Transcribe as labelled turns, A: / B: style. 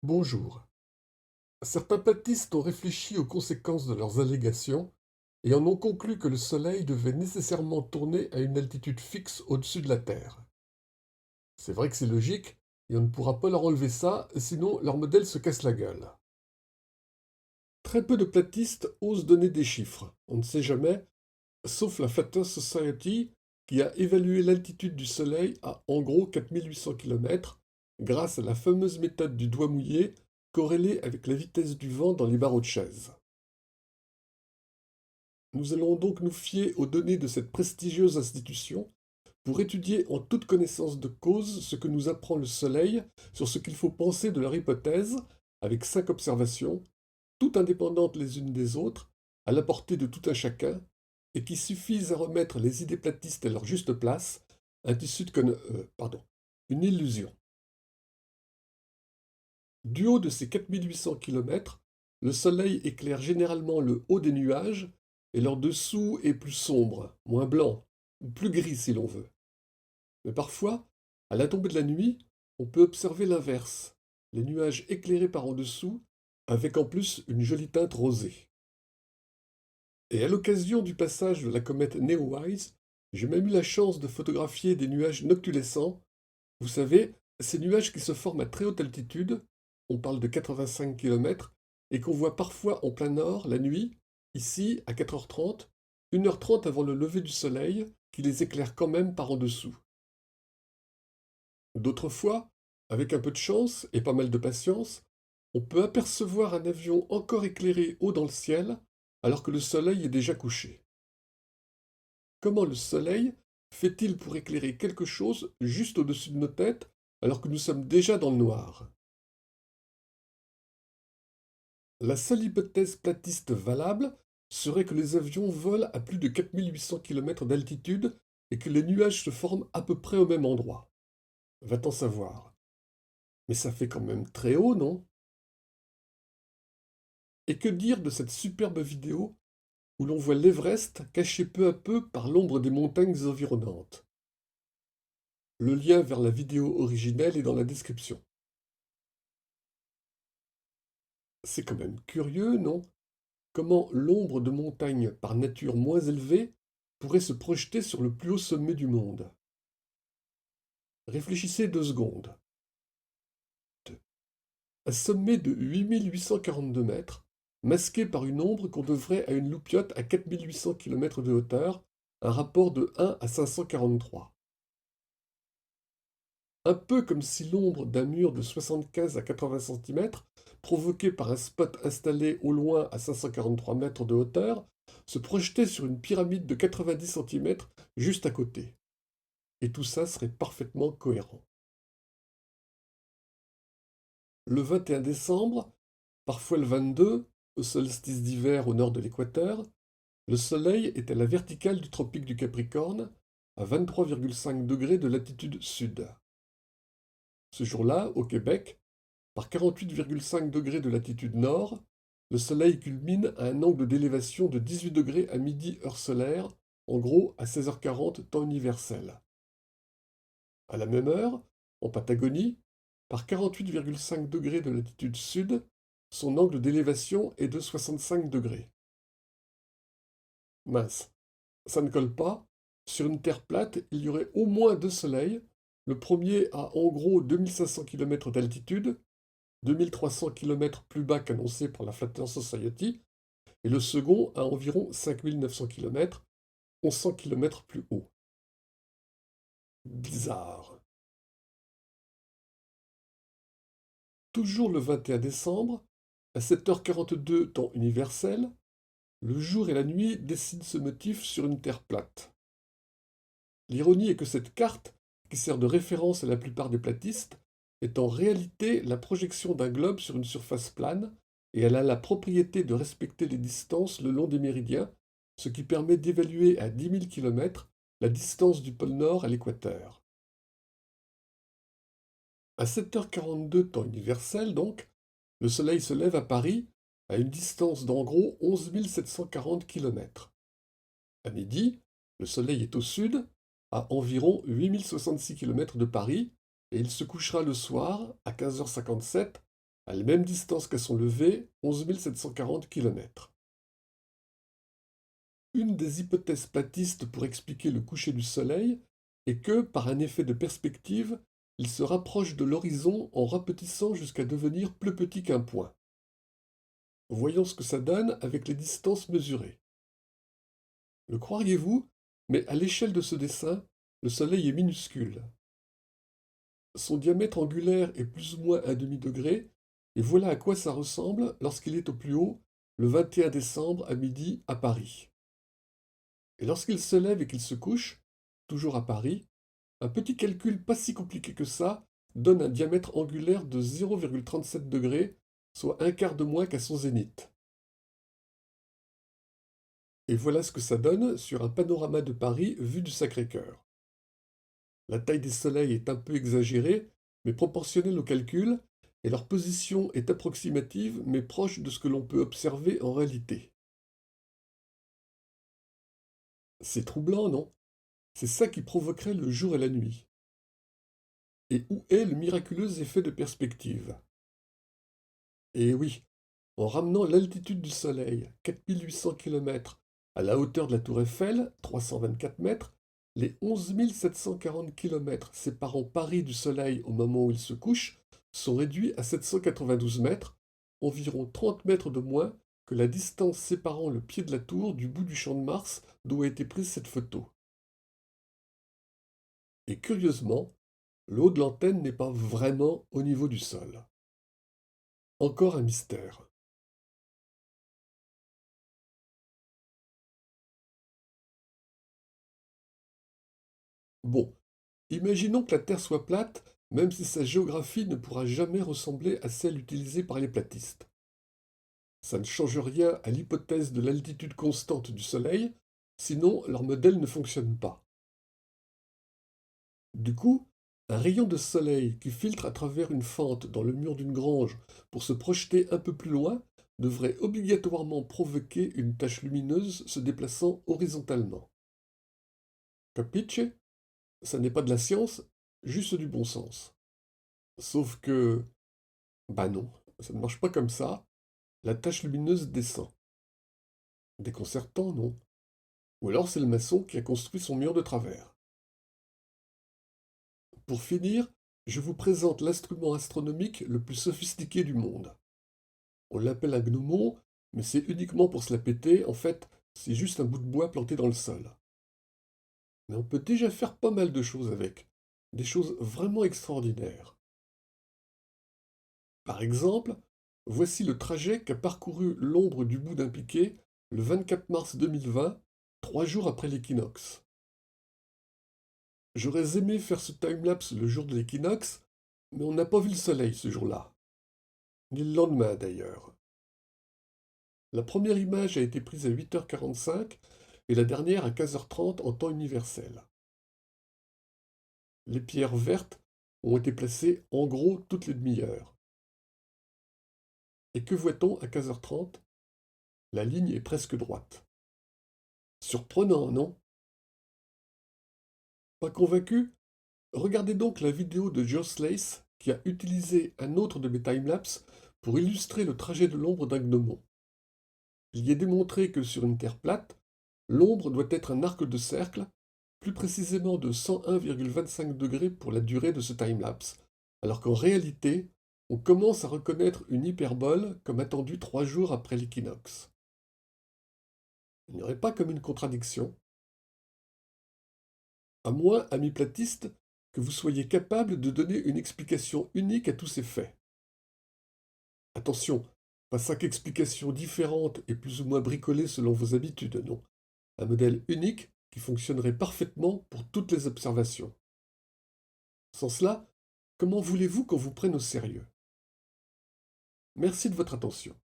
A: Bonjour. Certains platistes ont réfléchi aux conséquences de leurs allégations et en ont conclu que le Soleil devait nécessairement tourner à une altitude fixe au-dessus de la Terre. C'est vrai que c'est logique, et on ne pourra pas leur enlever ça, sinon leur modèle se casse la gueule. Très peu de platistes osent donner des chiffres, on ne sait jamais, sauf la Flat Earth Society qui a évalué l'altitude du Soleil à en gros 4800 km grâce à la fameuse méthode du doigt mouillé corrélée avec la vitesse du vent dans les barreaux de chaise. Nous allons donc nous fier aux données de cette prestigieuse institution pour étudier en toute connaissance de cause ce que nous apprend le Soleil sur ce qu'il faut penser de leur hypothèse, avec 5 observations, toutes indépendantes les unes des autres, à la portée de tout un chacun, et qui suffisent à remettre les idées platistes à leur juste place, un tissu de une illusion. Du haut de ces 4800 km, le Soleil éclaire généralement le haut des nuages, et leur dessous est plus sombre, moins blanc, ou plus gris si l'on veut. Mais parfois, à la tombée de la nuit, on peut observer l'inverse, les nuages éclairés par en dessous, avec en plus une jolie teinte rosée. Et à l'occasion du passage de la comète Neowise, j'ai même eu la chance de photographier des nuages noctulescents. Vous savez, ces nuages qui se forment à très haute altitude, on parle de 85 km, et qu'on voit parfois en plein nord la nuit, ici à 4h30, 1h30 avant le lever du soleil, qui les éclaire quand même par en dessous. D'autres fois, avec un peu de chance et pas mal de patience, on peut apercevoir un avion encore éclairé haut dans le ciel, alors que le soleil est déjà couché. Comment le soleil fait-il pour éclairer quelque chose juste au-dessus de nos têtes, alors que nous sommes déjà dans le noir? La seule hypothèse platiste valable serait que les avions volent à plus de 4800 km d'altitude et que les nuages se forment à peu près au même endroit. Va-t-on savoir? Mais ça fait quand même très haut, non? Et que dire de cette superbe vidéo où l'on voit l'Everest caché peu à peu par l'ombre des montagnes environnantes? Le lien vers la vidéo originelle est dans la description. C'est quand même curieux, non? Comment l'ombre de montagnes par nature moins élevées pourrait se projeter sur le plus haut sommet du monde? Réfléchissez 2 secondes. Un sommet de 8842 mètres, masqué par une ombre qu'on devrait à une loupiote à 4800 km de hauteur, un rapport de 1 à 543. Un peu comme si l'ombre d'un mur de 75 à 80 cm, provoqué par un spot installé au loin à 543 mètres de hauteur, se projetait sur une pyramide de 90 cm juste à côté. Et tout ça serait parfaitement cohérent. Le 21 décembre, parfois le 22, au solstice d'hiver au nord de l'équateur, le Soleil est à la verticale du tropique du Capricorne, à 23,5 degrés de latitude sud. Ce jour-là, au Québec, par 48,5 degrés de latitude nord, le Soleil culmine à un angle d'élévation de 18 degrés à midi heure solaire, en gros à 16h40 temps universel. À la même heure, en Patagonie, par 48,5 degrés de latitude sud, son angle d'élévation est de 65 degrés. Mince, ça ne colle pas. Sur une Terre plate, il y aurait au moins 2 soleils, le premier à en gros 2500 km d'altitude, 2300 km plus bas qu'annoncé par la Flat Earth Society, et le second à environ 5900 km, 1100 km plus haut. Bizarre. Toujours le 21 décembre, à 7h42 temps universel, le jour et la nuit dessinent ce motif sur une Terre plate. L'ironie est que cette carte, qui sert de référence à la plupart des platistes, est en réalité la projection d'un globe sur une surface plane, et elle a la propriété de respecter les distances le long des méridiens, ce qui permet d'évaluer à 10 000 km la distance du pôle Nord à l'équateur. À 7h42 temps universel donc, le Soleil se lève à Paris à une distance d'en gros 11 740 km. À midi, le Soleil est au sud, à environ 8066 km de Paris, et il se couchera le soir, à 15h57, à la même distance qu'à son lever, 11 740 km. Une des hypothèses platistes pour expliquer le coucher du Soleil est que, par un effet de perspective, il se rapproche de l'horizon en rapetissant jusqu'à devenir plus petit qu'un point. Voyons ce que ça donne avec les distances mesurées. Le croiriez-vous, mais à l'échelle de ce dessin, le Soleil est minuscule. Son diamètre angulaire est plus ou moins un demi-degré, et voilà à quoi ça ressemble lorsqu'il est au plus haut, le 21 décembre à midi à Paris. Et lorsqu'il se lève et qu'il se couche, toujours à Paris, un petit calcul pas si compliqué que ça donne un diamètre angulaire de 0,37 degrés, soit un quart de moins qu'à son zénith. Et voilà ce que ça donne sur un panorama de Paris vu du Sacré-Cœur. La taille des soleils est un peu exagérée, mais proportionnelle au calcul, et leur position est approximative, mais proche de ce que l'on peut observer en réalité. C'est troublant, non? C'est ça qui provoquerait le jour et la nuit. Et où est le miraculeux effet de perspective? Eh oui, en ramenant l'altitude du Soleil, 4800 km, à la hauteur de la tour Eiffel, 324 mètres, les 11 740 km séparant Paris du Soleil au moment où il se couche sont réduits à 792 mètres, environ 30 mètres de moins que la distance séparant le pied de la tour du bout du champ de Mars d'où a été prise cette photo. Et curieusement, le haut de l'antenne n'est pas vraiment au niveau du sol. Encore un mystère. Bon, imaginons que la Terre soit plate, même si sa géographie ne pourra jamais ressembler à celle utilisée par les platistes. Ça ne change rien à l'hypothèse de l'altitude constante du Soleil, sinon leur modèle ne fonctionne pas. Du coup, un rayon de soleil qui filtre à travers une fente dans le mur d'une grange pour se projeter un peu plus loin devrait obligatoirement provoquer une tache lumineuse se déplaçant horizontalement. Capiche? Ça n'est pas de la science, juste du bon sens. Sauf que, bah non, ça ne marche pas comme ça. La tache lumineuse descend. Déconcertant, non? Ou alors c'est le maçon qui a construit son mur de travers. Pour finir, je vous présente l'instrument astronomique le plus sophistiqué du monde. On l'appelle un gnomon, mais c'est uniquement pour se la péter, en fait, c'est juste un bout de bois planté dans le sol. Mais on peut déjà faire pas mal de choses avec, des choses vraiment extraordinaires. Par exemple, voici le trajet qu'a parcouru l'ombre du bout d'un piquet le 24 mars 2020, 3 jours après l'équinoxe. J'aurais aimé faire ce timelapse le jour de l'équinoxe, mais on n'a pas vu le soleil ce jour-là. Ni le lendemain d'ailleurs. La première image a été prise à 8h45 et la dernière à 15h30 en temps universel. Les pierres vertes ont été placées en gros toutes les demi-heures. Et que voit-on à 15h30? La ligne est presque droite. Surprenant, non? Pas convaincu? Regardez donc la vidéo de Joe Slace qui a utilisé un autre de mes timelapses pour illustrer le trajet de l'ombre d'un gnomon. Il y est démontré que sur une Terre plate, l'ombre doit être un arc de cercle, plus précisément de 101,25 degrés pour la durée de ce timelapse, alors qu'en réalité, on commence à reconnaître une hyperbole comme attendue 3 jours après l'équinoxe. Il n'y aurait pas comme une contradiction? À moins, amis platistes, que vous soyez capable de donner une explication unique à tous ces faits. Attention, pas 5 explications différentes et plus ou moins bricolées selon vos habitudes, non. Un modèle unique qui fonctionnerait parfaitement pour toutes les observations. Sans cela, comment voulez-vous qu'on vous prenne au sérieux? Merci de votre attention.